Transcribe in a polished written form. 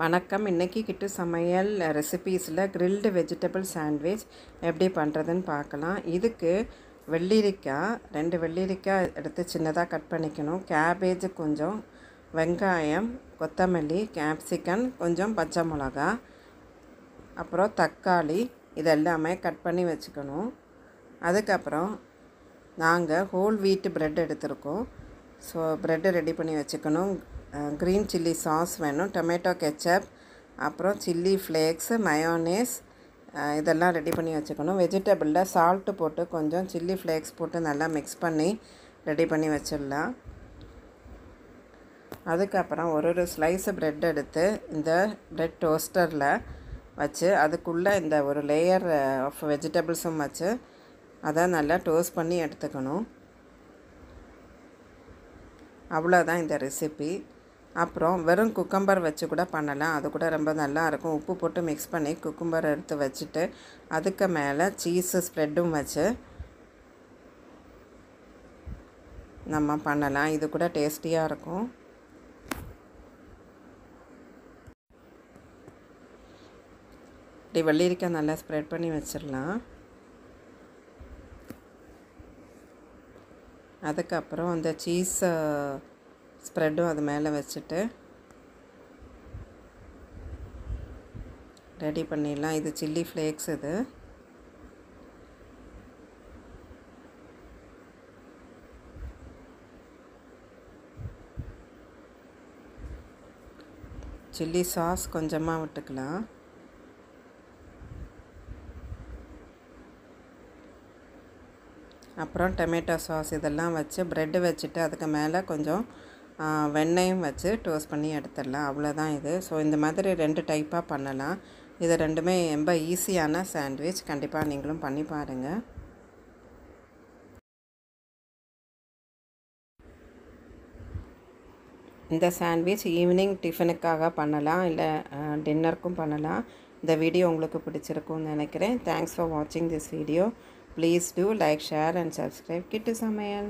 வணக்கம். இன்றைக்கி கிட்டு சமையல் ரெசிபீஸில் கிரில்டு வெஜிடபிள் சாண்ட்விச் எப்படி பண்ணுறதுன்னு பார்க்கலாம். இதுக்கு வெள்ளரிக்காய் 2 வெள்ளரிக்காய் எடுத்து சின்னதாக கட் பண்ணிக்கணும். கேபேஜ் கொஞ்சம், வெங்காயம், கொத்தமல்லி, கேப்சிகம், கொஞ்சம் பச்சை மிளகா, அப்புறம் தக்காளி இதெல்லாமே கட் பண்ணி வச்சுக்கணும். அதுக்கப்புறம் நாங்கள் ஹோல் வீட்டு ப்ரெட் எடுத்துருக்கோம். ஸோ ப்ரெட்டு ரெடி பண்ணி வச்சுக்கணும். க்ரீன் சில்லி சாஸ் வேணும், டொமேட்டோ கெச்சப், அப்புறம் சில்லி ஃப்ளேக்ஸ், மயோனேஸ் இதெல்லாம் ரெடி பண்ணி வச்சுக்கணும். வெஜிடபிளில் சால்ட்டு போட்டு கொஞ்சம் சில்லி ஃப்ளேக்ஸ் போட்டு நல்லா மிக்ஸ் பண்ணி ரெடி பண்ணி வச்சிடலாம். அதுக்கப்புறம் ஒரு ஸ்லைஸு ப்ரெட் எடுத்து இந்த ப்ரெட் டோஸ்டரில் வச்சு அதுக்குள்ளே இந்த ஒரு லேயர் ஆஃப் வெஜிடபிள்ஸும் வச்சு அதை நல்லா டோஸ்ட் பண்ணி எடுத்துக்கணும். அவ்வளோதான் இந்த ரெசிபி. அப்புறம் வெறும் குக்கம்பர் வச்சு கூட பண்ணலாம், அது கூட ரொம்ப நல்லாயிருக்கும். உப்பு போட்டு மிக்ஸ் பண்ணி குக்கம்பர் எடுத்து வச்சுட்டு அதுக்கு மேலே சீஸு ஸ்ப்ரெட்டும் வச்சு நம்ம பண்ணலாம். இது கூட டேஸ்டியாக இருக்கும். இப்படி வெள்ளரிக்காய் நல்லா ஸ்ப்ரெட் பண்ணி வச்சிடலாம். அதுக்கப்புறம் அந்த சீஸ் ஸ்ப்ரெட்டும் அது மேலே வச்சுட்டு ரெடி பண்ணிடலாம். இது சில்லி ஃப்ளேக்ஸ். இது சில்லி சாஸ் கொஞ்சமாக விட்டுக்கலாம். அப்புறம் டொமேட்டோ சாஸ் இதெல்லாம் வச்சு ப்ரெட்டு வச்சுட்டு அதுக்கு மேலே கொஞ்சம் வெண்ணெயும் வச்சு டோஸ்ட் பண்ணி எடுத்துடலாம். அவ்வளோதான் இது. ஸோ இந்த மாதிரி 2 டைப்பாக பண்ணலாம். இது ரெண்டுமே ரொம்ப ஈஸியான சாண்ட்விச். கண்டிப்பாக நீங்களும் பண்ணி பாருங்கள். இந்த சாண்ட்விச் ஈவினிங் டிஃபனுக்காக பண்ணலாம், இல்லை டின்னருக்கும் பண்ணலாம். இந்த வீடியோ உங்களுக்கு பிடிச்சிருக்கும்னு நினைக்கிறேன். தேங்க்ஸ் ஃபார் வாட்சிங் this video. Please do like, share and subscribe Kittu Samayal.